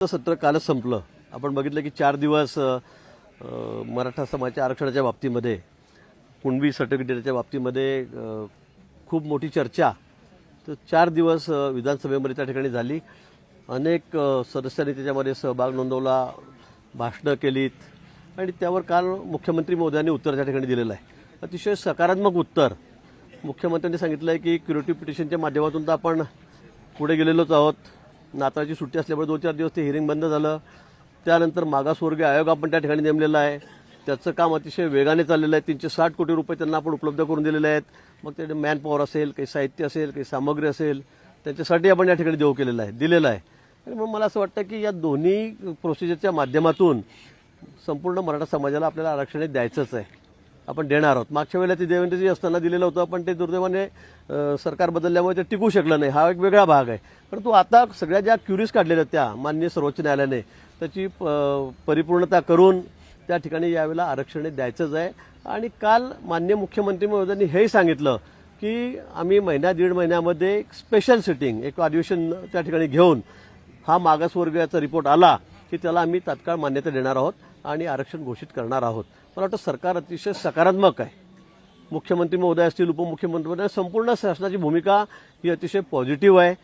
सत्र कालच संपलं। आपण बघितलं की 4 दिवस मराठा समाजाच्या आरक्षणाच्या बाबतीमध्ये, कुणबी सर्टिफिकेटच्या बाबतीमध्ये खूप मोठी चर्चा तर 4 दिवस विधानसभेमध्ये त्या ठिकाणी झाली। अनेक सदस्यांनी त्याच्यामध्ये सहभाग नोंदवला, भाषणं केलीत आणि त्यावर काल मुख्यमंत्री महोदयांनी उत्तर त्या ठिकाणी दिलेलं आहे। अतिशय सकारात्मक उत्तर मुख्यमंत्र्यांनी सांगितलं आहे की क्युरेटिव्ह पिटिशनच्या माध्यमातून तर आपण पुढे गेलेलोच आहोत। नाताळची सुट्टी असल्यामुळे 2-4 दिवस ते हिअरिंग बंद झालं। त्यानंतर मागासवर्गीय आयोग आपण त्या ठिकाणी नेमलेला आहे, त्याचं काम अतिशय वेगाने चाललेलं आहे। 360 कोटी रुपये त्यांना आपण उपलब्ध करून दिलेले आहेत। मग ते मॅन पॉवर असेल, काही साहित्य असेल, काही सामग्री असेल, त्यांच्यासाठी आपण या ठिकाणी देऊ केलेला आहे, दिलेला आहे। आणि मग मला असं वाटतं की या दोन्ही प्रोसिजरच्या माध्यमातून संपूर्ण मराठा समाजाला आपल्याला आरक्षण द्यायचंच आहे, आपण देणार आहोत। मागच्या वेळेला ते देवेंद्रजी असताना दिलेलं होतं, पण ते दुर्दैवाने सरकार बदलल्यामुळे ते टिकू शकलं नाही, हा एक वेगळा भाग आहे। परंतु आता सगळ्या ज्या क्युरीज काढलेल्या त्या माननीय सर्वोच्च न्यायालयाने त्याची परिपूर्णता करून त्या ठिकाणी यावेळेला आरक्षण द्यायचंच आहे। आणि काल माननीय मुख्यमंत्री महोदयांनी हेही सांगितलं की आम्ही दीड महिन्यामध्ये एक स्पेशल सिटिंग, एक अधिवेशन त्या ठिकाणी घेऊन हा मागासवर्गीयाचा रिपोर्ट आला की त्याला आम्ही तात्काळ मान्यता देणार आहोत आणि आरक्षण घोषित करणार आहोत। मला वाटतं सरकार अतिशय सकारात्मक आहे। मुख्यमंत्री महोदय असतील, उपमुख्यमंत्री महोदय, संपूर्ण शासनाची भूमिका ही अतिशय पॉझिटिव्ह आहे।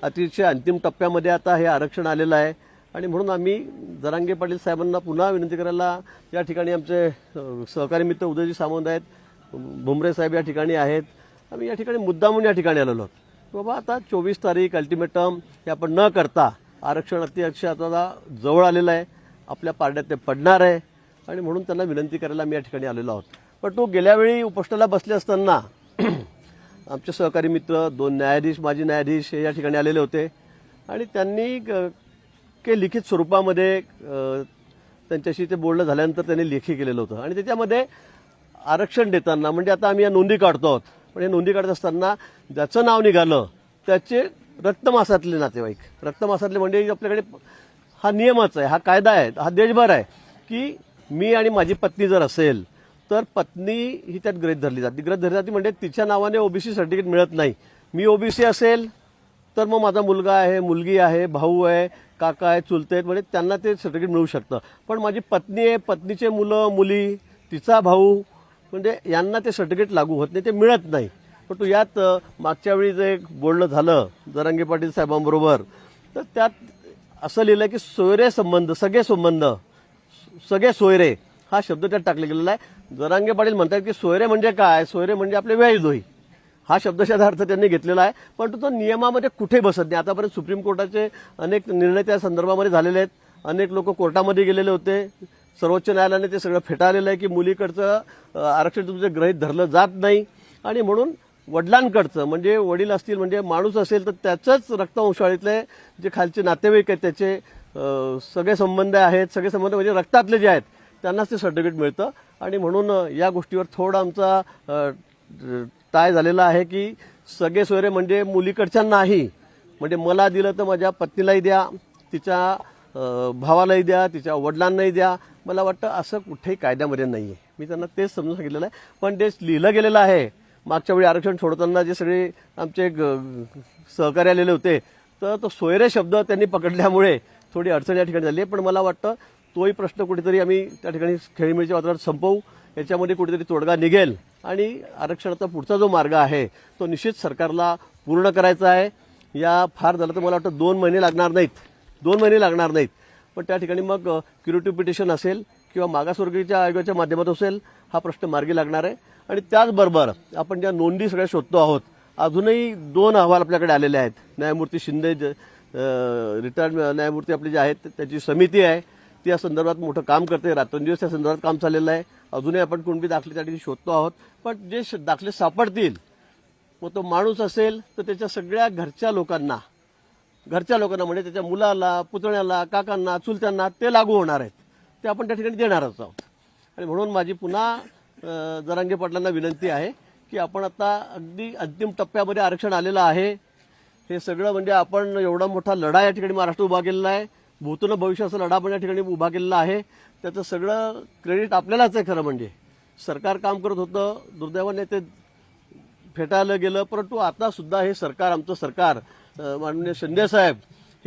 अतिशय अंतिम टप्प्यामध्ये आता हे आरक्षण आलेलं आहे आणि म्हणून आम्ही जरांगे पाटील साहेबांना पुन्हा विनंती करायला, या ठिकाणी आमचे सहकारी मित्र उदयजी सामंत आहेत, भुमरे साहेब या ठिकाणी आहेत, आम्ही या ठिकाणी मुद्दामून या ठिकाणी आलेलो आहोत। बाबा आता 24 तारीख अल्टिमेटम हे आपण न करता आरक्षण अतिशय आता जवळ आलेलं आहे, आपल्या पारड्यात ते पडणार आहे आणि म्हणून त्यांना विनंती करायला मी या ठिकाणी आलेलो आहोत। पण तो गेल्यावेळी उपोषणाला बसले असताना आमचे सहकारी मित्र, 2 न्यायाधीश, माजी न्यायाधीश हे या ठिकाणी आलेले होते आणि त्यांनी काही लिखित स्वरूपामध्ये त्यांच्याशी ते बोलणं झाल्यानंतर त्यांनी लेखी केलेलं होतं आणि त्याच्यामध्ये आरक्षण देताना, म्हणजे आता आम्ही या नोंदी काढतो आहोत, पण हे नोंदी काढत असताना ज्याचं नाव निघालं त्याचे रक्तमासातले नातेवाईक, रक्तमासातले म्हणजे आपल्याकडे हा नियमच आहे, हा कायदा आहे, हा देशभर आहे की मी आणि माझी पत्नी जर असेल तर पत्नी ही त्यात गृहीत धरली जाते, म्हणजे तिच्या नावाने ओबीसी सर्टिफिकेट मिळत नाही। मी ओबीसी असेल तर मग माझा मुलगा आहे, मुलगी आहे, भाऊ आहे, काका आहे, चुलते आहेत, म्हणजे त्यांना ते सर्टिफिकेट मिळू शकतं। पण माझी पत्नी आहे, पत्नीचे मुलं मुली, तिचा भाऊ, म्हणजे यांना ते सर्टिफिकेट लागू होत नाही, ते मिळत नाही। पण यात मागच्या वेळी जे बोलणं झालं जरांगे पाटील साहेबांबरोबर, तर त्यात असं लिहिलं की सोयरे संबंध, सगळे सोयरे हा शब्द त्यात टाकला गेलेला आहे। जरांगे पाटील म्हणतात की सोयरे म्हणजे काय, सोयरे म्हणजे आपले व्यायदोही, हा शब्दशः अर्थ त्यांनी घेतलेला आहे, पण तो नियमामध्ये कुठे बसत नाही। आतापर्यंत सुप्रीम कोर्टाचे अनेक निर्णय त्या संदर्भामध्ये झालेले आहेत, अनेक लोक कोर्टामध्ये गेलेले होते, सर्वोच्च न्यायालयाने ते सगळं फेटाळलेलं आहे की मुलीकडचं आरक्षण तुमचं गृहीत धरलं जात नाही आणि म्हणून वडिलांकडचं, म्हणजे वडील असतील, म्हणजे माणूस असेल तर त्याचंच रक्तवंशाळीतले जे खालचे नातेवाईक आहेत त्याचे सगळे संबंध आहेत, सगळे संबंध म्हणजे रक्तातले जे आहेत त्यांनाच ते सर्टिफिकेट मिळतं। आणि म्हणून या गोष्टीवर थोडा आमचा टाय झालेला आहे की सगळे सोयरे म्हणजे मुलीकडच्या नाही, म्हणजे मला दिलं तर माझ्या पत्नीलाही द्या, तिच्या भावालाही द्या, तिच्या वडिलांनाही द्या। मला वाटतं असं कुठेही कायद्यामध्ये नाही आहे, मी त्यांना तेच समजून सांगितलेलं आहे। पण ते लिहिलं गेलेलं आहे, मागच्या वेळी आरक्षण सोडताना जे सगळे आमचे सहकारी आलेले होते तर तो सोयरे शब्द त्यांनी पकडल्यामुळे थोडी अडचण या ठिकाणी झाली आहे। पण मला वाटतं तोही प्रश्न कुठेतरी आम्ही त्या ठिकाणी खेळीमेळीच्या वातावरणात संपवू, याच्यामध्ये कुठेतरी तोडगा निघेल आणि आरक्षणाचा पुढचा जो मार्ग आहे तो निश्चित सरकारला पूर्ण करायचा आहे। या फार झालं तर मला वाटतं 2 महिने लागणार नाहीत, पण त्या ठिकाणी मग क्युरेटिव्ह पिटिशन असेल किंवा मागासवर्गीय आयोगाच्या माध्यमातून असेल, हा प्रश्न मार्गी लागणार आहे। आणि त्याचबरोबर आपण ज्या नोंदी सगळ्या शोधतो आहोत, अजूनही 2 अहवाल आपल्याकडे आलेले आहेत। न्यायमूर्ती शिंदे, रिटायर्ड न्यायमूर्ती आपले जे आहेत त्याची समिती आहे, ती या संदर्भात मोठं काम करते, रात्रंदिवस त्या संदर्भात काम चाललेलं आहे। अजूनही आपण कुणबी दाखले त्या ठिकाणी शोधतो आहोत, पण जे दाखले सापडतील, मग तो माणूस असेल तर त्याच्या सगळ्या घरच्या लोकांना म्हणजे त्याच्या मुलाला, पुतण्याला, काकांना, चुलत्यांना ते लागू होणार आहेत, ते आपण त्या ठिकाणी देणारच आहोत। आणि म्हणून माझी पुन्हा जरांगे पाटलांना विनंती आहे की आपण आता अगदी अंतिम टप्प्यामध्ये आरक्षण आलेलं आहे, हे सगळं म्हणजे आपण एवढा मोठा लढा या ठिकाणी महाराष्ट्र उभा केलेला आहे, भूतन भविष्याचा लढा पण या ठिकाणी उभा केलेला आहे, त्याचं सगळं क्रेडिट आपल्यालाच आहे। खरं म्हणजे सरकार काम करत होतं, दुर्दैवाने ते फेटाळलं गेलं, परंतु आता सुद्धा हे सरकार, आमचं सरकार, माननीय शिंदे साहेब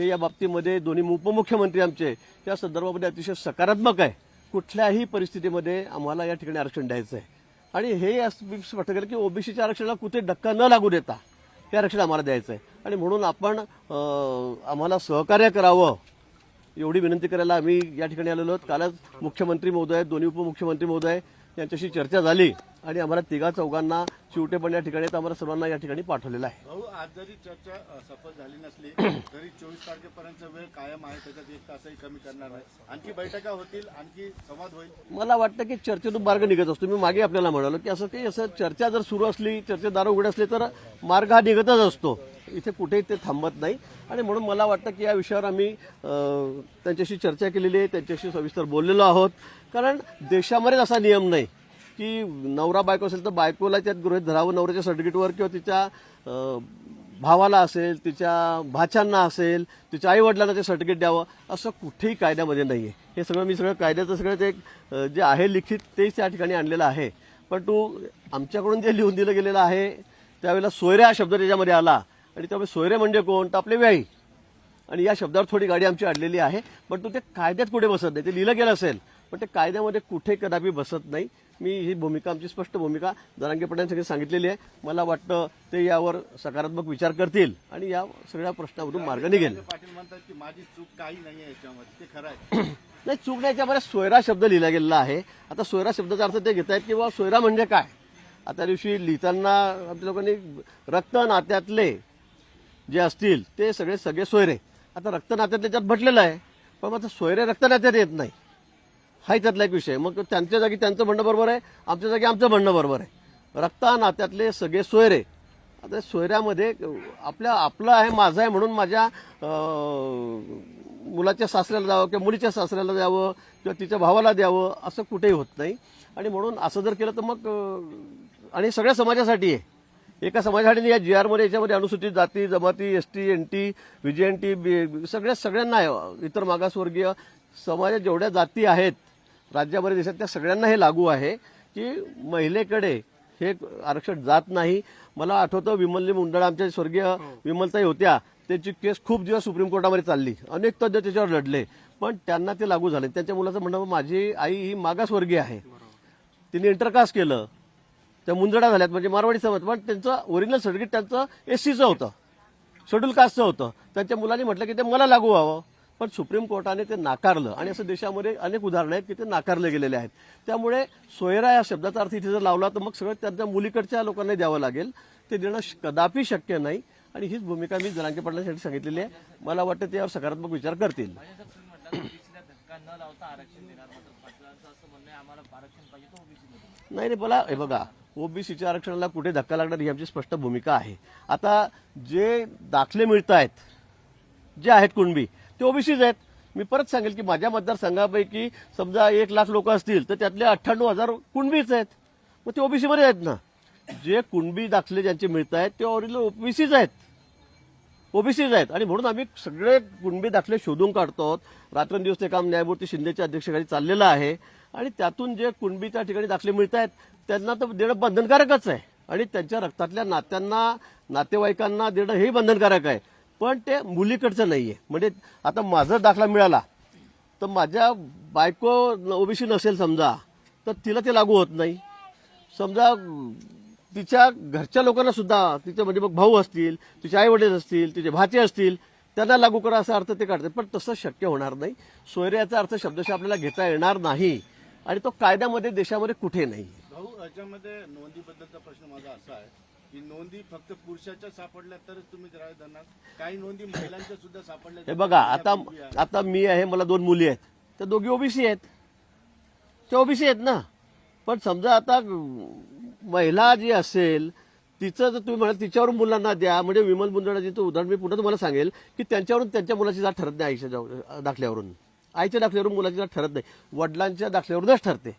हे या बाबतीमध्ये दोन्ही उपमुख्यमंत्री आमचे त्या संदर्भामध्ये अतिशय सकारात्मक आहे. कुठल्याही परिस्थितीमध्ये आम्हाला या ठिकाणी आरक्षण द्यायचं आहे आणि हे असं स्पष्ट केलं की ओबीसीच्या आरक्षणाला कुठे धक्का न लागू देता हे आरक्षण आम्हाला द्यायचं आहे आणि म्हणून आपण आम्हाला सहकार्य करावं एवढी विनंती करायला आम्ही या ठिकाणी आलेलो आहोत. कालच मुख्यमंत्री महोदय, दोन्ही उपमुख्यमंत्री महोदय यांच्याशी चर्चा झाली आणि आम्हाला तिघा चौघांना चिवटे पण या ठिकाणी आम्हाला सर्वांना या ठिकाणी पाठवलेलं आहे. भाऊ, आज जरी चर्चा सफल झाली नसली तरी 24 तारखेपर्यंत वेळ कायम आहे, त्याच्यात 1 तासही कमी करणार नाही. आणखी बैठका होतील, आणखी संवाद होईल. मला वाटतं की चर्चेतून मार्ग निघत असतो. मी मागे आपल्याला म्हणालो की असं काही असं चर्चा जर सुरू असली, चर्चेत दार उघडे असले तर मार्ग हा निघतच असतो. इथे कुठेही ते थांबत नाही आणि म्हणून मला वाटतं की या विषयावर आम्ही त्यांच्याशी चर्चा केलेली आहे, त्यांच्याशी सविस्तर बोललेलो आहोत. कारण देशामध्ये असा नियम नाही की नवरा बायको असेल तर बायकोला त्यात गृहीत धरावं नवऱ्याच्या सर्टिफिकेटवर किंवा तिच्या भावाला असेल, तिच्या भाच्यांना असेल, तिच्या आईवडिलांना ते सर्टिफिकेट द्यावं असं कुठेही कायद्यामध्ये नाही आहे. हे सगळं मी कायद्याचं सगळं ते जे आहे लिखित तेच त्या ठिकाणी आणलेलं आहे. पण आमच्याकडून जे लिहून दिलं गेलेलं आहे त्यावेळेला सोयरे हा शब्द त्याच्यामध्ये आला आणि त्यामुळे सोयरे म्हणजे कोण तर आपले व्याई आणि या शब्दावर थोडी गाडी आमची अडलेली आहे. पण ते कायद्यात कुठे बसत नाही. ते लिहिलं गेलं असेल पण ते कायद्यामध्ये कुठे कदापि बसत नाही. मी ही भूमिका, आमची स्पष्ट भूमिका जरांगे पाटलांनी सांगितलेली आहे. मला वाटतं ते यावर सकारात्मक विचार करतील आणि या सगळ्या प्रश्नामधून मार्ग निघेल. पाटील म्हणतात की माझी चूक काही नाहीये याच्यामध्ये, ते खरं आहे? नाही, चूक नाही. याच्यामध्ये सोयरा शब्द लिहिला गेलेला आहे. आता सोयरा शब्दाचा अर्थ ते घेत आहेत की बाबा सोयरा म्हणजे काय. आता दिवशी लिहिताना आपल्या लोकांनी रक्त नात्यातले जे असतील ते सगळे सोयरे. आता रक्त नात्यातले त्यात म्हटलेलं आहे पण मग सोयरे रक्त नात्यात येत नाही हा त्यातला एक विषय. मग त्यांच्या जागी त्यांचं म्हणणं बरोबर आहे, आमच्या जागी आमचं म्हणणं बरोबर आहे. रक्ता नात्यातले सगळे सोयरे. आता सोयऱ्यामध्ये आपलं आहे, माझं आहे म्हणून माझ्या मुलाच्या सासऱ्याला द्यावं किंवा मुलीच्या सासऱ्याला द्यावं किंवा तिच्या भावाला द्यावं असं कुठेही होत नाही. आणि म्हणून असं जर केलं तर मग आणि सगळ्या समाजासाठी आहे. एका समाजासाठी या जी आरमध्ये याच्यामध्ये अनुसूचित जाती जमाती, एसटी, एनटी, व्हीजेएनटी सगळ्यांना आहे. इतर मागासवर्गीय समाजात जेवढ्या जाती आहेत राज्यामध्ये देशात त्या सगळ्यांना हे लागू आहे की महिलेकडे हे आरक्षण जात नाही. मला आठवतं विमलजी मुंदडा आमच्या स्वर्गीय विमलताई होत्या, त्यांची केस खूप दिवस सुप्रीम कोर्टामध्ये चालली, अनेक तज्ज्ञ त्याच्यावर लढले पण त्यांना ते लागू झाले. त्यांच्या मुलाचं म्हणणं माझी आई ही मागासवर्गीय आहे, तिने इंटरकास्ट केलं, त्या मुंदडा झाल्यात म्हणजे मारवाडी समाज, पण त्यांचं ओरिजिनल सर्टिफिकेट त्यांचं एससीचं होतं, शेड्यूल कास्टचं होतं. त्यांच्या मुलांनी म्हटलं की ते मला लागू व्हावं पण सुप्रीम कोर्टाने ते नाकारलं आणि असं देशामध्ये अनेक उदाहरणं आहेत की ते नाकारले गेलेले आहेत. त्यामुळे सोयरा या शब्दाचा अर्थ इथे जर लावला तर मग सगळं त्यांच्या मुलीकडच्या लोकांना द्यावं लागेल. ते देणं कदापि शक्य नाही आणि हीच भूमिका मी जरांगे पाटलांसाठी सांगितलेली आहे. मला वाटतं ते यावर सकारात्मक विचार करतील. नाही, मला हे बघा, ओबीसीच्या आरक्षणाला कुठे धक्का लागणार ही आमची स्पष्ट भूमिका आहे. आता जे दाखले मिळत आहेत, जे आहेत कुणबी ते ओबीसीच आहेत. मी परत सांगेल की माझ्या मतदारसंघापैकी समजा 1,00,000 लोक असतील तर त्यातले 98,000 कुणबीच आहेत. मग ते ओबीसीमध्ये आहेत ना. जे कुणबी दाखले ज्यांचे मिळत आहेत ते ओरिजिनल ओबीसीच आहेत आणि म्हणून आम्ही सगळे कुणबी दाखले शोधून काढतो. रात्रंदिवस ते काम न्यायमूर्ती शिंदेच्या अध्यक्षतेखाली चाललेलं आहे आणि त्यातून जे कुणबीच्या ठिकाणी दाखले मिळत आहेत त्यांना तर देणं बंधनकारकच आहे आणि त्यांच्या रक्तातल्या नात्यांना, नातेवाईकांना देणं हेही बंधनकारक आहे. पण ते मुलीकडचं नाहीये. म्हणजे आता माझा दाखला मिळाला तर माझ्या बायको ओबीसी नसेल समजा तर तिला ते लागू होत नाही. समजा तिच्या घरच्या लोकांना सुद्धा, तिचे म्हणजे मग भाऊ असतील, तिचे आई वडील असतील, तिचे भाचे असतील, त्यांना लागू करा असा अर्थ ते काढतात. पण तसं शक्य होणार नाही. सोयऱ्याचा अर्थ शब्दशः आपल्याला घेता येणार नाही आणि तो कायद्यामध्ये देशामध्ये कुठे नाही. भाऊ, याच्यामध्ये नोंदीबद्दलचा प्रश्न माझा असा आहे की नोंदी फक्त पुरुषाच्या सापडल्या तरच तुम्ही ग्राह्य धरणार, काही नोंदी महिलांच्या सुद्धा सापडल्या. हे बघा, आता मी आहे, मला 2 मुली आहेत, त्या दोघी ओबीसी आहेत, त्या ओबीसी आहेत ना. पण समजा आता महिला जी असेल तिचं जर तुम्ही म्हणाल तिच्यावरून मुलांना द्या, म्हणजे विमल मुंदडाजीचं उदाहरण मी पुन्हा तुम्हाला सांगेल की त्यांच्यावरून त्यांच्या मुलाची जात ठरत नाही. आईच्या दाखल्यावरून, आईच्या दाखल्यावरून मुलाची जात ठरत नाही, वडिलांच्या दाखल्यावरूनच ठरते.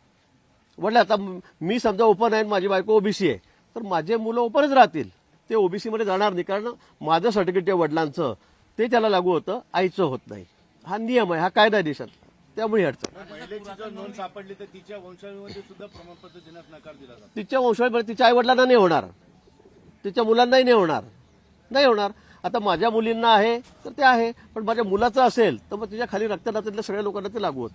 वडील आता मी समजा ओपन आहे, माझी बायको ओबीसी आहे, तर माझे मुलं ओपनच राहतील, ते ओबीसी मध्ये जाणार नाही. कारण माझं सर्टिफिकेट आहे वडिलांचं ते त्याला लागू होतं, आईचं होत नाही. हा नियम आहे, हा कायदा आहे देशात. त्यामुळे अडचण. महिलेची जर नोंद सापडली तर तिच्या वंशावळीमध्ये सुद्धा प्रमाणपत्र देण्यास नकार दिला जातो. तिच्या वंशावळीमध्ये तिच्या आई वडिलांना नाही होणार, तिच्या मुलांनाही नाही होणार. आता माझ्या मुलींना आहे तर ते आहे, पण माझ्या मुलाचं असेल तर मग तिच्या खाली रक्तदात्यातल्या सगळ्या लोकांना ते लागू होतं.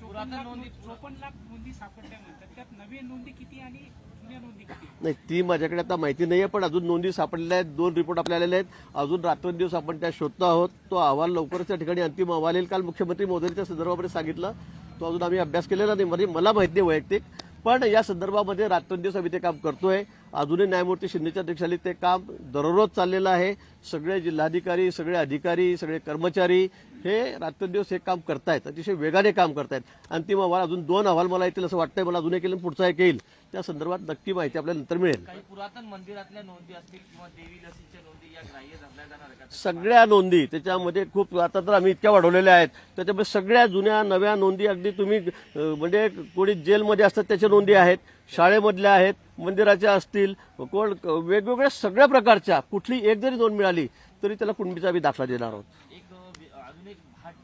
54 लाख नोंदी सापडल्या म्हणतात, त्यात नवीन नोंदी किती आणि जुन्या नोंदी किती? नाही, ती माझ्याकडे आता माहिती नाहीये, पण अजून नोंदी सापडलेल्या आहेत. 2 रिपोर्ट आपल्याला आलेले आहेत. अजून रात्रंदिवस आपण त्या शोधतो आहोत. तो अहवाल लवकरच त्या ठिकाणी अंतिम अहवाल येईल. काल मुख्यमंत्री मोदींच्या संदर्भामध्ये सांगितलं, तो अजून आम्ही अभ्यास केलेला नाही, म्हणजे मला माहिती नाही वैयक्तिक, पण या संदर्भामध्ये रात्रंदिवस आम्ही ते काम करतोय. अजूनही न्यायमूर्ती शिंदेच्या अध्यक्षाखाली ते काम दररोज चाललेलं आहे. सगळे जिल्हाधिकारी, सगळे अधिकारी, सगळे कर्मचारी हे रात्रंदिवस हे काम करतायत, अतिशय वेगाने काम करतायत. अंतिम अहवाल अजून 2 अहवाल मला येतील असं वाटतंय, मला अजून एक येईल, पुढचा एक येईल. त्या संदर्भात नक्की माहिती आपल्याला नंतर मिळेल. काही पुरातन मंदिरातल्या नोंदी असतील किंवा देवी लसीच्या नोंदी या ग्राह्य धरल्या जाणार आहे का? सगळ्या नोंदी त्याच्यामध्ये खूप, आता तर आम्ही इतक्या वाढवलेल्या आहेत, त्याच्यामध्ये सगळ्या जुन्या नव्या नोंदी, अगदी तुम्ही म्हणजे कोणी जेलमध्ये असतात त्याच्या नोंदी आहेत, शाळेमधल्या आहेत, मंदिराच्या असतील, कोण वेगवेगळ्या सगळ्या प्रकारच्या कुठली एक जरी नोंद मिळाली तरी त्याला कुणबीचा आम्ही दाखला देणार आहोत. अजून एक भाट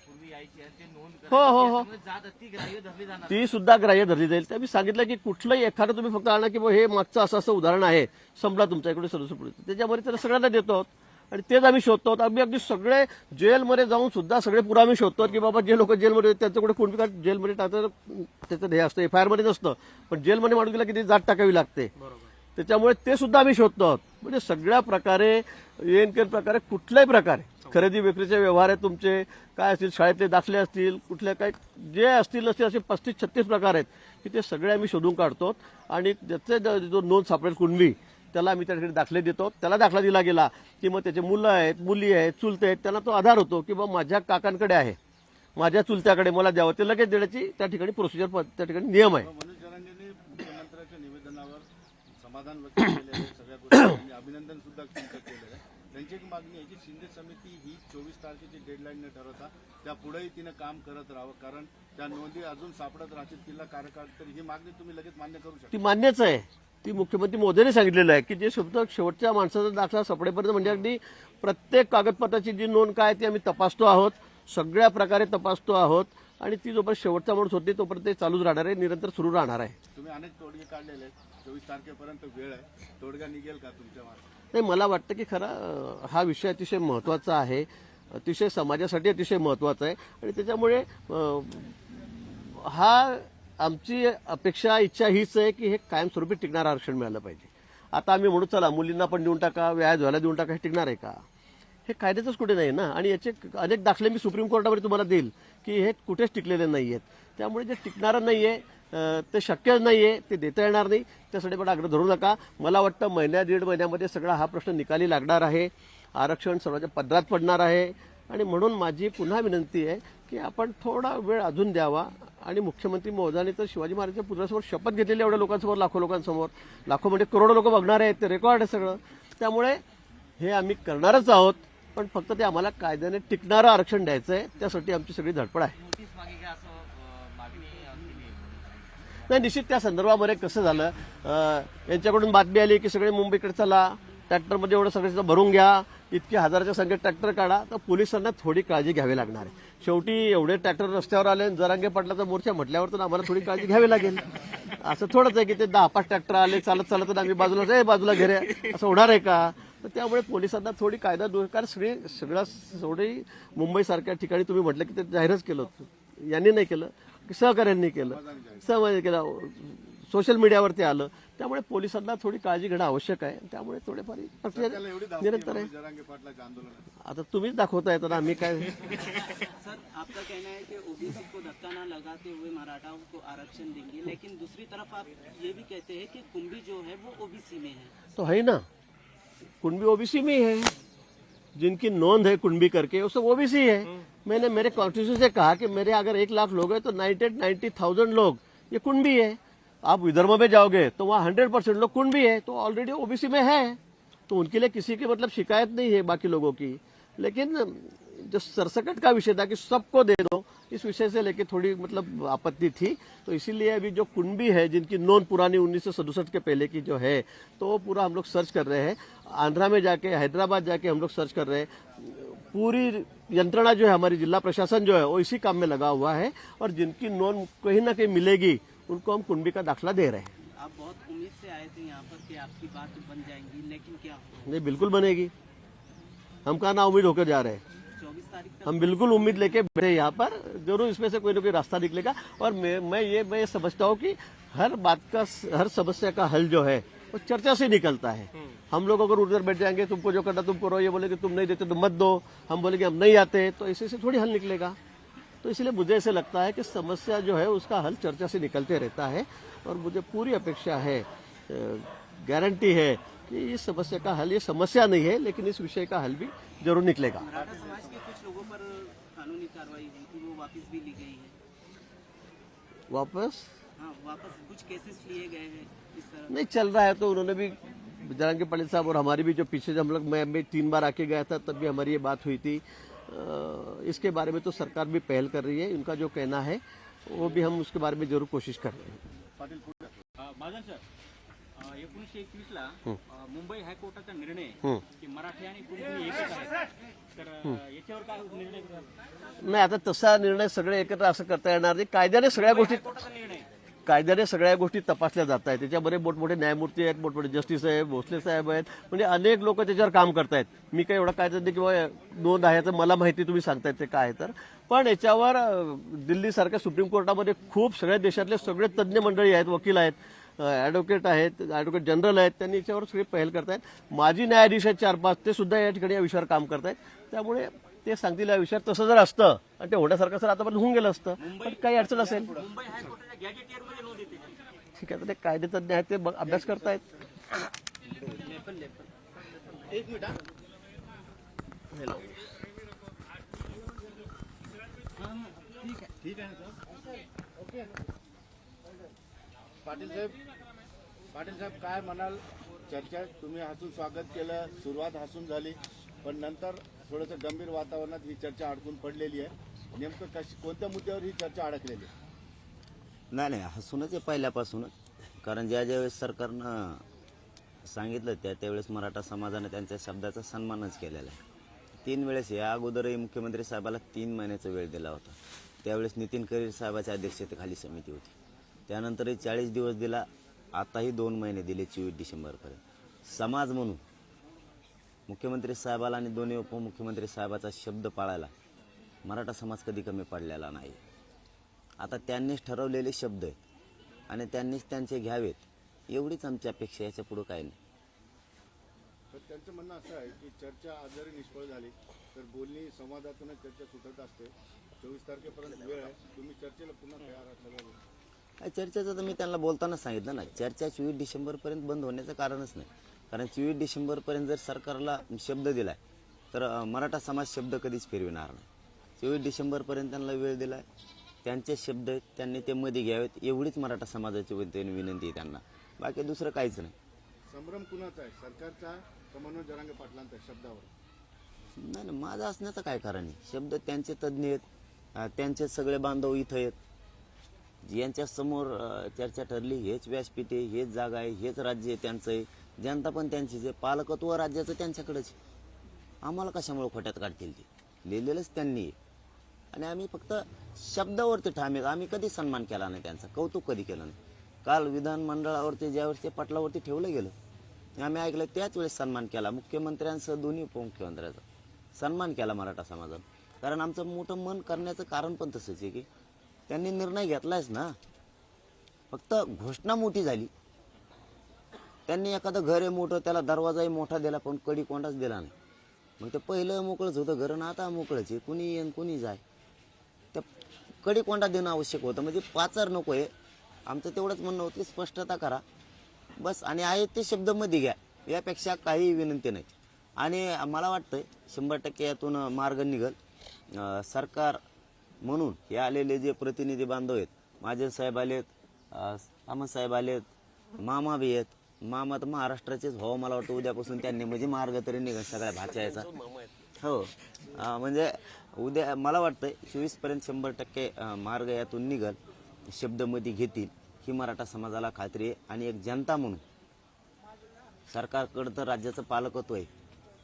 पूर्वी यायची आहे, ते नोंद हो, हो, हो. त्यामुळे जात ती ग्राह्य धरली जाणार. ती सुद्धा ग्राह्य धरली जाईल. त्या मी सांगितलं की कुठलंही एखादं तुम्ही फक्त आणा की बुवा हे मागचं असं असं उदाहरण आहे, संपला तुमच्या इकडे सर्वस्वी, त्याच्यामध्ये त्याला सगळ्यांना देतो आहोत आणि तेच आम्ही शोधतो आहोत. आम्ही अगदी सगळे जेलमध्ये जाऊन सुद्धा सगळे पुरा आम्ही शोधतो की बाबा जे लोक जेलमध्ये त्यांचं कुठे कुणबी का जेलमध्ये टाकतं, त्याचं हे असतं, FIR मध्ये नसतं, पण जेलमध्ये माणूस गेला की ती जात टाकावी लागते. त्याच्यामुळे ते सुद्धा आम्ही शोधतो आहोत. म्हणजे सगळ्या प्रकारे येनकेन प्रकारे कुठल्याही प्रकारे खरेदी विक्रीचे व्यवहार आहेत तुमचे, काय असतील, शाळेतले दाखले असतील, कुठल्या काय जे असतील असे 35-36 प्रकार आहेत की ते सगळे आम्ही शोधून काढतो आणि त्याचे जो नोंद सापडेल कुणबी त्याला आम्ही त्या ठिकाणी दाखले देतो. त्याला दाखला दिला गेला की मग त्याचे मुलं आहेत, मुली आहेत, चुलते आहेत, त्यांना तो आधार होतो की बाबा माझ्या काकांकडे आहे, माझ्या चुलत्याकडे मला द्यावं, ते लगेच देण्याची त्या ठिकाणी प्रोसिजर, त्या ठिकाणी नियम आहे. मनोज जरांगेंनी मुख्यमंत्र्यांच्या निवेदनावर समाधान व्यक्त केलेलं आहे, सगळ्या गोष्टी अभिनंदन सुद्धा केलेलं आहे. त्यांची एक मागणी आहे की शिंदे समिती ही 24 तारखेची डेडलाईन न ठरवता त्या पुढेही तिनं काम करत राहावं, कारण त्या नोंदी अजून सापडत राहतील किल्ला कार्यकाळ. तर ही मागणी तुम्ही लगेच मान्य करू शकता? ती मान्यच आहे. ती मुख्यमंत्री मोदींनी सांगितलेलं आहे की जे शेवटच्या माणसाचा दाखला सापडेपर्यंत, म्हणजे अगदी प्रत्येक कागदपत्राची जी नोंद काय ती आम्ही तपासतो आहोत, सगळ्या प्रकारे तपासतो आहोत आणि ती जोपर्यंत शेवटचा माणूस होते तोपर्यंत ते चालूच राहणार आहे, निरंतर सुरू राहणार आहे. तुम्ही अनेक तोडगे काढलेले आहेत, 24 तारखेपर्यंत वेळ आहे, तोडगा निघेल का तुमच्या मार्फत? नाही, मला वाटतं की खरा हा विषय अतिशय महत्त्वाचा आहे, अतिशय समाजासाठी अतिशय महत्त्वाचा आहे आणि त्याच्यामुळे हा आमची अपेक्षा, इच्छा हीच आहे की हे कायमस्वरूपी टिकणारं आरक्षण मिळालं पाहिजे. आता आम्ही म्हणू चला मुलींना पण देऊन टाका, व्याज व्हायला देऊन टाका, हे टिकणार आहे का? हे कायद्याचंच कुठे नाही ना. आणि याचे अनेक दाखले मी सुप्रीम कोर्टामध्ये तुम्हाला देईल की हे कुठेच टिकलेले नाही आहेत. त्यामुळे जे टिकणारं नाही आहे ते शक्य नाही आहे, ते देता येणार नाही. त्यासाठी पण आग्रह धरू नका. मला वाटतं 1-1.5 महिन्यामध्ये सगळा हा प्रश्न निकाली लागणार आहे, आरक्षण सर्वांच्या पदरात पडणार आहे आणि म्हणून माझी पुन्हा विनंती आहे की आपण थोडा वेळ अजून द्यावा. आणि मुख्यमंत्री महोदयांनी तर शिवाजी महाराजांच्या पुतळ्यासमोर शपथ घेतलेली, एवढ्या लोकांसमोर, लाखो लोकांसमोर, लाखो म्हणजे करोडो लोक बघणार आहेत, ते रेकॉर्ड आहे सगळं. त्यामुळे हे आम्ही करणारच आहोत, पण फक्त ते आम्हाला कायद्याने टिकणारं आरक्षण द्यायचं आहे, त्यासाठी आमची सगळी धडपड आहे. नोटीस मागे घ्या असं मागणी केली आहे. नाही, निश्चित त्या संदर्भामध्ये कसं झालं, यांच्याकडून बातमी आली की सगळे मुंबईकडे चला, ट्रॅक्टरमध्ये एवढं सगळं भरून घ्या, इतकी हजाराच्या संख्येत ट्रॅक्टर काढा. तर पोलिसांना थोडी काळजी घ्यावी लागणार आहे. शेवटी एवढे ट्रॅक्टर रस्त्यावर आले, जरांगे पाटलाचा मोर्चा म्हटल्यावर तर आम्हाला थोडी काळजी घ्यावी लागेल. असं थोडंच आहे की ते 10-5 ट्रॅक्टर आले चालत चालत तर आम्ही बाजूला घेरे, असं होणार आहे का? तर त्यामुळे पोलिसांना थोडी कायदा कारण थोडी मुंबईसारख्या ठिकाणी तुम्ही म्हटलं की ते जाहीरच केलं होतं, यांनी नाही केलं, सहकार्यांनी केलं, सहभागी केलं, सोशल मीडियावरती आलं. त्यामुळे पोलिसांना थोडी काळजी घेणं आवश्यक आहे. त्यामुळे थोडेफार प्रक्रिया निरंतर आहे. जरांगे पाटलाच्या आंदोलनात आता तुम्हीच दाखवता येतं ना, आम्ही काय. सर, आपका कहना है कि ओबीसी को धक्का न लगाते हुए मराठाओं को आरक्षण देंगे, लेकिन दूसरी तरफ आप ये भी कहते हैं कि कुंभी जो है वो ओबीसी में है. तो है ना, कुणबी ओबीसी में है, जिनकी नोंद है कुणबी करके वो सब ओबीसी है. मैंने मेरे कॉन्स्टिट्यूशन से कहा कि मेरे अगर 1 लाख लोग हैं तो 90,000 लोग ये कुणबी है. आप विदर्भ में जाओगे तो वहाँ 100% लोग कुणबी है, तो ऑलरेडी ओबीसी में है, तो उनके लिए किसी की मतलब शिकायत नहीं है बाकी लोगों की. लेकिन जो सरसकट का विषय था कि सबको दे दो, इस विषय से लेके थोड़ी मतलब आपत्ति थी. तो इसीलिए अभी जो कुणबी है जिनकी नोंद पुरानी 1967 के पहले की जो है, तो वो पूरा हम लोग सर्च कर रहे हैं. आंध्रा में जाके, हैदराबाद जाके हम लोग सर्च कर रहे हैं. पूरी यंत्रणा जो है हमारी, जिला प्रशासन जो है वो इसी काम में लगा हुआ है और जिनकी नोंद कहीं ना कहीं मिलेगी उनको हम कुणबी का दाखला दे रहे हैं. आप बहुत उम्मीद से आए थे यहाँ पर कि आपकी बात बन जाएंगी, लेकिन क्या हुआ? नहीं, बिल्कुल बनेगी. हम कहाँ नाउम्मीद होकर जा रहे हैं। 24 तारीख तक हम बिल्कुल उम्मीद लेके बैठे यहाँ पर, जरूर इसमें से कोई ना कोई रास्ता निकलेगा। और मैं ये समझता हूँ कि हर बात का, हर समस्या का हल जो है वो चर्चा से निकलता है। हम लोग अगर उधर बैठ जाएंगे, तुमको जो करना तुम करो, ये बोलेंगे तुम नहीं देते तो मत दो, हम बोलेंगे हम नहीं आते, तो ऐसे से थोड़ी हल निकलेगा। तो इसलिए मुझे ऐसे लगता है कि समस्या जो है उसका हल चर्चा से निकलते रहता है। और मुझे पूरी अपेक्षा है, गारंटी है कि इस समस्या का हल, ये समस्या नहीं है लेकिन इस विषय का हल भी जरूर निकलेगा। मराठा समाज के कुछ लोगों पर कानूनी कार्रवाई हुई थी, वो वापस भी ली गई है। वापस हाँ, वापस कुछ केसेस लिए गए हैं इस तरह। नहीं चल रहा है, तो उन्होंने भी, बजरंगी पाटिल साहब और हमारी भी जो पीछे हम लोग, मैं भी 3 बार आके गया था, तब भी हमारी ये बात हुई थी। इसके बारे में तो सरकार भी पहल कर रही है, उनका जो कहना है वो भी हम उसके बारे में जरूर कोशिश कर रहे हैं। पाटील पुढे महाजन सर, 1921ला मुंबई हायकोर्टाचा निर्णय की मराठी आणि कुणबी एकच आहेत, तर याच्यावर काय निर्णय घेतला? नाही, आता तसा निर्णय सगळे एकत्र असं करता येणार नाही। कायद्याने सगळ्या गोष्टी तपासल्या जात आहेत। त्याच्यामध्ये मोठमोठे न्यायमूर्ती आहेत, मोठमोठे जस्टिस आहेत, भोसले साहेब आहेत, म्हणजे अनेक लोक त्याच्यावर काम करतायत। मी काही एवढा कायदा नाही किंवा नोंद आहे तर मला माहिती तुम्ही सांगतायत ते काय तर, पण याच्यावर दिल्ली सारख्या सुप्रीम कोर्टामध्ये खूप सगळ्या देशातले सगळे तज्ज्ञ मंडळी आहेत, वकील आहेत, ॲडव्होकेट आहेत, ॲडव्होकेट जनरल आहेत, त्यांनी याच्यावर सगळे पहल करतायत। माजी न्यायाधीश आहेत 4-5, ते सुद्धा या ठिकाणी या विषयावर काम करतायत। त्यामुळे ते सांगतील या विषयावर, तसं जर असतं आणि ते होण्यासारखं सर आतापर्यंत होऊन गेलं असतं, पण काही अडचण असेल मुंबई हायकोर्टाच्या गॅजेटियरमध्ये नोंद येते. ठीक आहे, तर ते कायदेतज्ञ आहेत, ते अभ्यास करतायत। एक मिनिट हा. ठीक आहे ना सर, ओके. पाटील साहेब काय म्हणाल? चर्चा तुम्ही हसून स्वागत केलं, सुरुवात हसून झाली, पण नंतर थोडंसं गंभीर वातावरणात ही चर्चा अडकून पडलेली आहे। नेमकं कोणत्या मुद्द्यावर ही चर्चा अडकलेली आहे? नाही हसूनच आहे पहिल्यापासूनच, कारण ज्यावेळेस सरकारनं सांगितलं त्यावेळेस मराठा समाजाने त्यांच्या शब्दाचा सन्मानच केलेला आहे। 3 वेळेस, या अगोदरही मुख्यमंत्री साहेबाला 3 महिन्याचा वेळ दिला होता। त्यावेळेस नितीन करीर साहेबाच्या अध्यक्षतेखाली समिती होती, त्यानंतरही 40 दिवस दिला, आताही 2 महिने दिले 24 डिसेंबरपर्यंत। समाज म्हणून मुख्यमंत्री साहेबाला आणि दोन्ही उपमुख्यमंत्री साहेबाचा शब्द पाळायला मराठा समाज कधी कमी पडलेला नाही। आता त्यांनीच ठरवलेले शब्द आहे आणि त्यांनीच त्यांचे घ्यावेत, एवढीच आमची अपेक्षा, याच्या पुढे काही नाही। तर त्यांचं म्हणणं असं आहे की चर्चा आज जरी निष्फळ झाली तर बोलणी संवादातूनच चर्चा सुटत असते। 24 तारखेपर्यंत वेळ आहे, तुम्ही चर्चेला पुन्हा तयार आहात सगळं? चर्चेचं तर मी त्यांना बोलताना सांगितलं ना, चर्चा 24 डिसेंबरपर्यंत बंद होण्याचं कारणच नाही, कारण 24 डिसेंबरपर्यंत जर सरकारला शब्द दिलाय तर मराठा समाज शब्द कधीच फिरविणार नाही। 24 डिसेंबरपर्यंत त्यांना वेळ दिलाय, त्यांचे शब्द आहेत, त्यांनी ते मध्ये घ्यावेत, एवढीच मराठा समाजाची विनंती आहे त्यांना, बाकी दुसरं काहीच नाही। संभ्रम कुणाचा आहे, सरकारचा का मनोज जरांगे पाटलांचा शब्दावर? नाही, माझं असण्याचं काय कारण आहे? शब्द त्यांचे तज्ज्ञ आहेत, त्यांचे सगळे बांधव इथं आहेत, यांच्या समोर चर्चा ठरली, हेच व्यासपीठ आहे, हेच जागा आहे, हेच राज्य आहे त्यांचं आहे, जनता पण त्यांचीच आहे, पालकत्व राज्याचं त्यांच्याकडेच। आम्हाला कशामुळे खोट्यात काढतील? ते लिहिलेलंच त्यांनी आहे आणि आम्ही फक्त शब्दावरती ठाम आहेत। आम्ही कधी सन्मान केला नाही त्यांचा, कौतुक कधी केलं नाही। काल विधानमंडळावरती ज्यावेळेस ते पटलावरती ठेवलं गेलं, आम्ही ऐकलं, त्याच वेळेस सन्मान केला, मुख्यमंत्र्यांसह दोन्ही उपमुख्यमंत्र्यांचा सन्मान केला मराठा समाजानं। कारण आमचं मोठं मन करण्याचं कारण पण तसंच आहे की त्यांनी निर्णय घेतलायच ना, फक्त घोषणा मोठी झाली। त्यांनी एखादं घर आहे मोठं, त्याला दरवाजाही मोठा दिला, पण कडी कोंडाच दिला नाही। मग ते पहिलं मोकळंच होतं घर, ना आता मोकळंच आहे, कुणी येईन कुणी जाय, त्या कडी कोंडा देणं आवश्यक होतं, म्हणजे पाचार नको आहे। आमचं तेवढंच म्हणणं होतं, स्पष्टता करा बस, आणि आहे ते शब्द मध्ये घ्या, यापेक्षा काही विनंती नाही। आणि मला वाटतंय 100% यातून मार्ग निघल। सरकार म्हणून हे आलेले जे प्रतिनिधी बांधव आहेत, महाजन साहेब आलेत, सामंत साहेब आलेत, मामा बी आहेत, मामा तर महाराष्ट्राचेच व्हावं मला वाटतं उद्यापासून त्यांनी, म्हणजे मार्ग तरी निघल सगळ्या भाच्याचा। हो, म्हणजे उद्या मला वाटतंय 24 पर्यंत 100% मार्ग यातून निघल, शब्द मध्ये घेतील ही मराठा समाजाला खात्री आहे। आणि एक जनता म्हणून सरकारकडं तर राज्याचं पालकत्व आहे,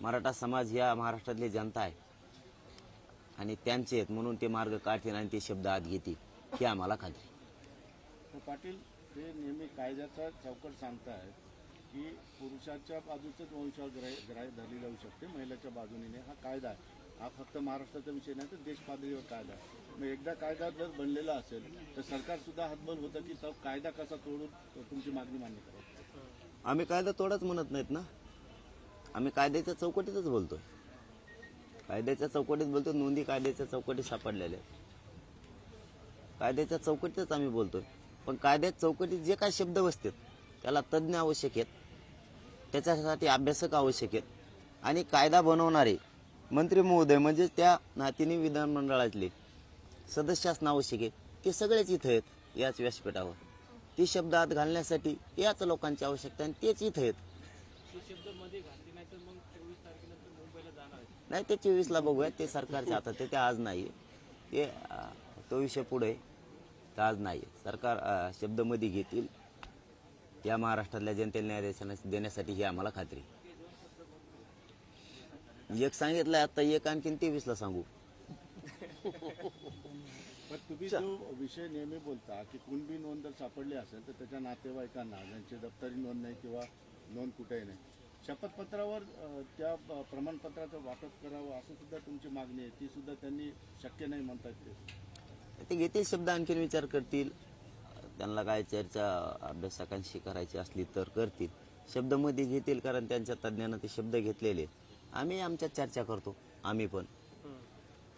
मराठा समाज या महाराष्ट्रातली जनता आहे आणि त्यांचे आहेत, म्हणून ते मार्ग काढतील आणि ते शब्द आत घेतील ही आम्हाला खात्री। पाटील, ते नेहमी कायद्याचा चौकट सांगतायत, की पुरुषाच्या बाजूचंच वंशावळ ग्राह्य धरली जाऊ शकते, महिलाच्या बाजूने नाही. हा कायदा आहे, हा फक्त महाराष्ट्राचा विषय नाही तर देश पातळीवर कायदा आहे. मग एकदा कायदा जर बनलेला असेल तर सरकार सुद्धा हातबल होतं की तो कायदा कसा तोडून तुमची मागणी मान्य करावी. आम्ही कायदा तोडाच म्हणत नाहीत ना, आम्ही कायद्याच्या चौकटीतच बोलतोय. कायद्याच्या चौकटीत बोलतो, नोंदी कायद्याच्या चौकटीत सापडलेल्या आहेत. कायद्याच्या चौकटीतच आम्ही बोलतोय. पण कायद्याच्या चौकटीत जे काय शब्द बसतात त्याला तज्ज्ञ आवश्यक आहेत, त्याच्यासाठी अभ्यासक आवश्यक आहेत, आणि कायदा बनवणारे मंत्री महोदय म्हणजे त्या नातीने विधानमंडळातले सदस्य असणं आवश्यक आहे. ते सगळेच इथं आहेत याच व्यासपीठावर. ती शब्द आत घालण्यासाठी याच लोकांची आवश्यकता आणि तेच इथं आहेत. नाही, ते 24ला बघूया, ते सरकारच्या हातात आहे, ते आज नाही. ते तो विषय पुढे, तर आज नाही. सरकार शब्द मध्ये घेतील या महाराष्ट्रातल्या जनतेला न्याय देण्यासाठी ही आम्हाला खात्री. एक सांगितलं आता, एक आणखीन 23ला सांगू. पण तुम्ही जो विषय नेहमी बोलता की कुणबी नोंद जर सापडली असेल तर त्याच्या नातेवाईकांना ज्यांची दप्तरी नोंद नाही किंवा नोंद कुठेही नाही, शपथपत्रावर त्या प्रमाणपत्राचं वाटप करावं असं सुद्धा तुमची मागणी आहे. ती सुद्धा त्यांनी शक्य नाही म्हणतात. ते घेतील शब्द, आणखीन विचार करतील. त्यांना काय चर्चा अभ्यासकांशी करायची असली तर करतील. शब्द मध्ये घेतील, कारण त्यांच्या तज्ज्ञानं ते शब्द घेतलेले. आम्ही आमच्यात चर्चा करतो, आम्ही पण.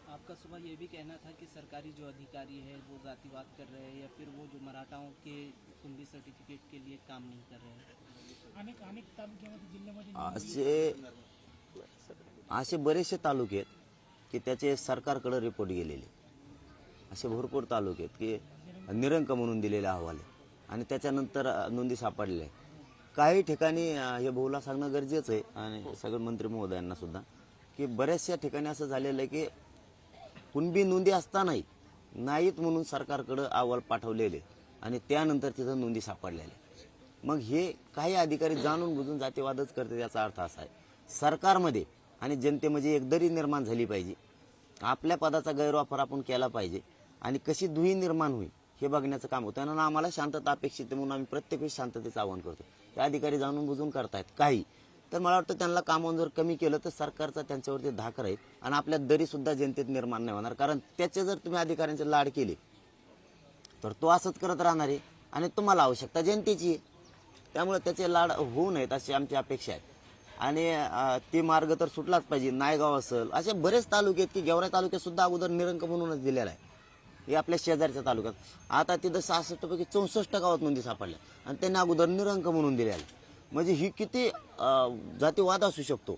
आपका सुबह ये भी कहना था कि सरकारी जो अधिकारी है वो जातिवाद कर रहे हैं या फिर वो जो मराठाओं के कुंभी सर्टिफिकेट के लिए काम नहीं कर रहे हैं. असे बरेचसे तालुके आहेत की त्याचे सरकारकडे रिपोर्ट गेलेले. असे भरपूर तालुके आहेत की निरंक म्हणून दिलेले अहवाल आहे आणि त्याच्यानंतर नोंदी सापडलेल्या आहेत. काही ठिकाणी हे बहुला सांगणं गरजेचं आहे आणि सगळे मंत्री महोदयांना सुद्धा, की बऱ्याचशा ठिकाणी असं झालेलं आहे की कुणबी नोंदी असतानाही नाहीत म्हणून सरकारकडं अहवाल पाठवलेले आणि त्यानंतर तिथं नोंदी सापडलेल्या. मग हे काही अधिकारी जाणून बुजून जातीवादच करते. याचा अर्थ असा आहे, सरकारमध्ये आणि जनतेमध्ये एक दरी निर्माण झाली पाहिजे. आपल्या पदाचा गैरवापर आपण केला पाहिजे आणि कशी दुही निर्माण होईल हे बघण्याचं काम होतं. आणि आम्हाला शांतता अपेक्षित आहे म्हणून आम्ही प्रत्येक वेळी शांततेचं आवाहन करतो. ते अधिकारी जाणून बुजून करतायत काही, तर मला वाटतं त्यांना कामावून जर कमी केलं तर सरकारचा त्यांच्यावरती धाक राहील आणि आपल्या दरी सुद्धा जनतेत निर्माण नाही होणार. कारण त्याचे जर तुम्ही अधिकाऱ्यांचे लाड केले तर तो असंच करत राहणार आहे आणि तुम्हाला आवश्यकता जनतेची आहे. त्यामुळे त्याचे लाड होऊ नयेत अशी आमची अपेक्षा आहे. आणि ते मार्ग तर सुटलाच पाहिजे. नायगाव असेल, असे बरेच तालुके आहेत की गेवराई तालुक्यात सुद्धा अगोदर निरंक म्हणूनच दिलेला आहे. हे आपल्या शेजारच्या तालुक्यात आता तिथं 66 पैकी 64 गावात नोंदी सापडल्या आणि त्यांनी अगोदर निरंक म्हणून दिलेला आहे. म्हणजे ही किती जातीवाद असू शकतो.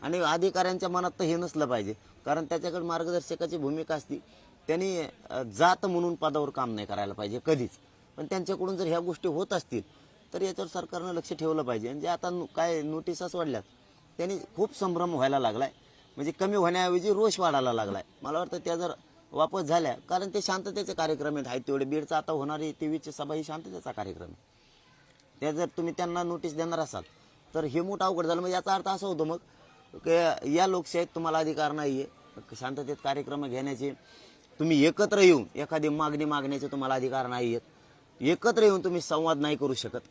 आणि अधिकाऱ्यांच्या मनात तर हे नसलं पाहिजे, कारण त्याच्याकडे मार्गदर्शकाची भूमिका असती. त्यांनी जात म्हणून पदावर काम नाही करायला पाहिजे कधीच. पण त्यांच्याकडून जर ह्या गोष्टी होत असतील तर याच्यावर सरकारनं लक्ष ठेवलं पाहिजे. आणि जे आता काय नोटिसा सोडल्यात त्यांनी खूप संभ्रम व्हायला लागलाय. म्हणजे कमी होण्याऐवजी रोष वाढायला लागलाय. मला वाटतं त्या जर वापस झाल्या, कारण ते शांततेचे कार्यक्रम आहेत तेवढे. बीडचा आता होणारी 23ची सभा ही शांततेचा कार्यक्रम आहे. त्या जर तुम्ही त्यांना नोटीस देणार असाल तर हे मोठं अवघड झालं. म्हणजे याचा अर्थ असा होतो मग की या लोकशाहीत तुम्हाला अधिकार नाही आहे शांततेत कार्यक्रम घेण्याचे. तुम्ही एकत्र येऊन एखादी मागणी मागण्याचे तुम्हाला अधिकार नाही आहेत. एकत्र येऊन तुम्ही संवाद नाही करू शकत,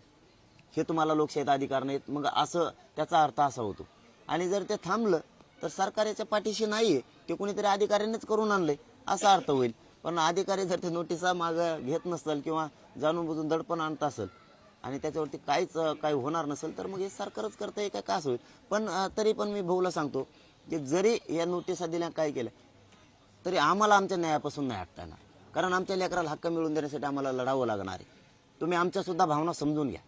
हे तुम्हाला लोकशाहीत अधिकार नाहीत. मग असं त्याचा अर्थ असा होतो. आणि जर ते थांबलं तर सरकार याच्या पाठीशी नाही आहे, ते कोणीतरी अधिकाऱ्यांनीच करून आणलंय असा अर्थ होईल. पण अधिकारी जर ते नोटिसा मागं घेत नसेल किंवा जाणून बुजून दडपण आणत असेल आणि त्याच्यावरती काहीच काही होणार नसेल तर मग हे सरकारच करता काय का असं होईल. पण तरी पण मी भाऊला सांगतो की जरी या नोटिसा दिल्या काय केलं तरी आम्हाला आमच्या न्यायापासून नाही हटता येणार. कारण आमच्या लेकराला हक्क मिळवून देण्यासाठी आम्हाला लढावं लागणार आहे. तुम्ही आमच्या सुद्धा भावना समजून घ्या.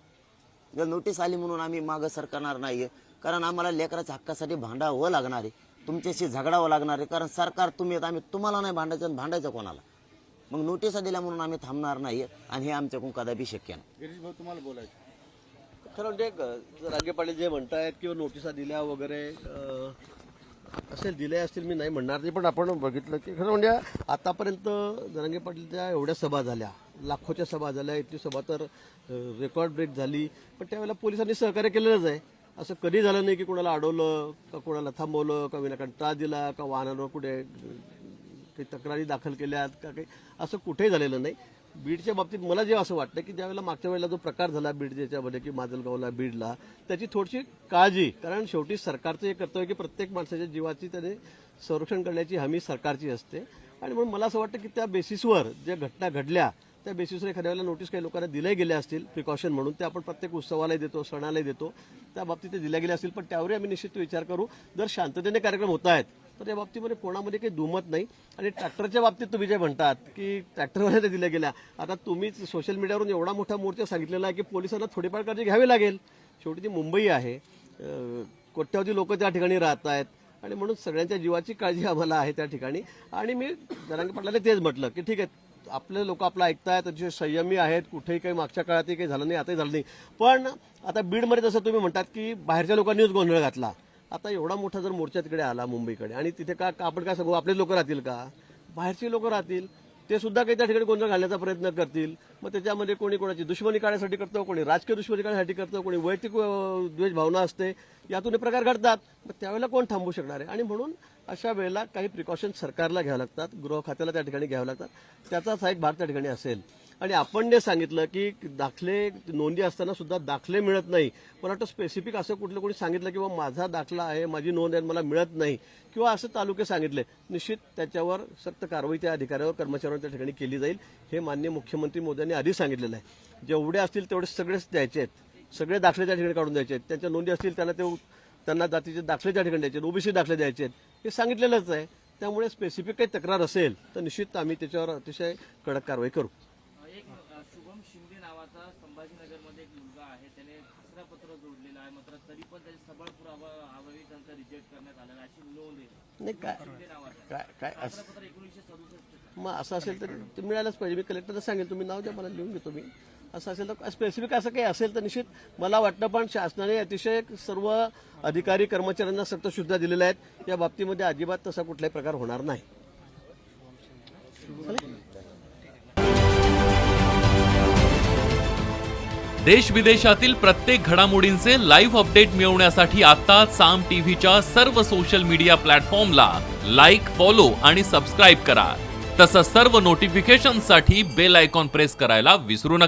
जर नोटीस आली म्हणून आम्ही मागं सरकणार नाहीये, कारण आम्हाला लेकराच्या हक्कासाठी भांडावं लागणार आहे, तुमच्याशी झगडावं लागणार आहे. कारण सरकार तुम्ही आम्ही तुम्हाला नाही भांडायचं आणि भांडायचं कोणाला. मग नोटिसा दिल्या म्हणून आम्ही थांबणार नाहीये आणि हे आमच्याकडून कदापि शक्य नाही. गिरीश भाऊ, तुम्हाला बोलायचं खरं म्हणजे रागे पाटील जे म्हणतायत किंवा नोटिसा दिल्या वगैरे असेल, दिले असतील, मी नाही म्हणणार नाही. पण आपण बघितलं की खरं म्हणजे आतापर्यंत जरांगे पाटीलच्या एवढ्या सभा झाल्या, लाखोच्या सभा झाल्या, इतकी सभा तर रेकॉर्ड ब्रेक झाली. पण त्यावेळेला पोलिसांनी सहकार्य केलेलंच आहे. असं कधी झालं नाही की कोणाला अडवलं का कोणाला थांबवलं का विनाकारण त्रास दिला का वाहनांवर कुठे काही तक्रारी दाखल केल्यात का काही, असं कुठेही झालेलं नाही. बीडच्या बाबतीत मला जे असं वाटतं की ज्यावेळेला मागच्या वेळेला जो प्रकार झाला बीड ज्याच्यामध्ये की माजलगावला बीडला त्याची थोडीशी काळजी, कारण शेवटी सरकारचं हे कर्तव्य की प्रत्येक माणसाच्या जीवाची त्याने संरक्षण करण्याची हमी सरकारची असते. आणि म्हणून मला असं वाटतं की त्या बेसिसवर ज्या घटना घडल्या त्या बेसिसवर एखाद्या वेळेला नोटीस काही लोकांना दिल्या गेल्या असतील प्रिकॉशन म्हणून, ते आपण प्रत्येक उत्सवालाही देतो, सणालाही देतो, त्या बाबतीत ते दिल्या गेल्या असतील. पण त्यावरही आम्ही निश्चित विचार करू. जर शांततेने कार्यक्रम होत आहेत तर या बाबतीमध्ये कोणामध्ये काही दुमत नाही. आणि ट्रॅक्टरच्या बाबतीत तुम्ही जे म्हणतात की ट्रॅक्टरमध्ये ते दिल्या गेल्या, आता तुम्हीच सोशल मीडियावरून एवढा मोठा मोर्चा सांगितलेला आहे की पोलिसांना थोडीफार काळजी घ्यावी लागेल. शेवटी ती मुंबई आहे, कोट्यावधी लोक त्या ठिकाणी राहत आहेत आणि म्हणून सगळ्यांच्या जीवाची काळजी आम्हाला आहे त्या ठिकाणी. आणि मी जरांगे पाटलाने तेच म्हटलं की ठीक आहे, आपले लोक आपलं ऐकतायत, जे संयमी आहेत, कुठेही काही मागच्या काळातही काही झालं नाही, आताही झालं नाही. पण आता बीडमध्ये जसं तुम्ही म्हणतात की बाहेरच्या लोकांनीच गोंधळ घातला, आता एवढा मोठा जर मोर्चा तिकडे आला मुंबईकडे आणि तिथे का आपण काय सांगू, आपले लोक राहतील का, बाहेरची लोक राहतील, ते सुद्धा काही त्या ठिकाणी गोंधळ घालण्याचा प्रयत्न करतील. मग त्याच्यामध्ये कोणी कोणाची दुश्मनी काढण्यासाठी करतं, कोणी राजकीय दुश्मनी काढण्यासाठी करतं, कोणी वैयक्तिक द्वेष भावना असते, यातून हे प्रकार घडतात. मग त्यावेळेला कोण थांबू शकणार आहे. आणि म्हणून अशा वेळेला काही प्रिकॉशन सरकारला घ्यावं लागतात, गृह खात्याला त्या ठिकाणी घ्यावं लागतात. त्याचाच हा एक भाग त्या ठिकाणी असेल. आणि आपण जे सांगितलं की दाखले नोंदी असताना सुद्धा दाखले मिळत नाही, मला वाटतं स्पेसिफिक असं कुठलं कोणी सांगितलं की माझा दाखला आहे, माझी नोंद आहे, मला मिळत नाही, किंवा असं तालुके सांगितले, निश्चित त्याच्यावर सक्त कारवाई त्या अधिकाऱ्यावर कर्मचाऱ्यांवर त्या ठिकाणी केली जाईल. हे माननीय मुख्यमंत्री मोदयांनी आधी सांगितलेलं आहे. जेवढे असतील तेवढे सगळेच द्यायचे आहेत, सगळे दाखले त्या ठिकाणी काढून द्यायचे आहेत. त्यांच्या नोंदी असतील त्यांना जातीचे दाखले त्या ठिकाणी द्यायचे आहेत, ओबीसी दाखले द्यायचे आहेत, हे सांगितलेलंच आहे. त्यामुळे स्पेसिफिक काही तक्रार असेल तर निश्चित आम्ही त्याच्यावर अतिशय कडक कारवाई करू. एक शुभम शिंदे नावाचा संभाजीनगरमध्ये एक मुलगा आहे, त्याने पत्र जोडलेलं आहे, मात्र तरी पण त्याचे सबळ पुरावा त्यांचा रिजेक्ट करण्यात आलेला अशी नोंद आहे. नाही काय शिंदे नावाचा काय काय पत्र 1967. मग असं असेल तर ते मिळायलाच पाहिजे. मी कलेक्टरला सांगेल, तुम्ही नाव द्या, मला लिहून घेतो मी. असं असेल तर स्पेसिफिक असं काही असेल तर निश्चित मला वाटतं. पण शासनाने अतिशय सर्व अधिकारी कर्मचाऱ्यांना सक्त सूचना दिलेल्या आहेत, या बाबतीमध्ये अजिबात तसा कुठलाही प्रकार होणार नाही. देश विदेशातील प्रत्येक घडामोडींचे लाईव्ह अपडेट मिळवण्यासाठी आता साम टीव्हीच्या सर्व सोशल मीडिया प्लॅटफॉर्मला लाईक, फॉलो आणि सबस्क्राईब करा. तसंच सर्व नोटिफिकेशनसाठी बेल आयकॉन प्रेस करायला विसरू नका.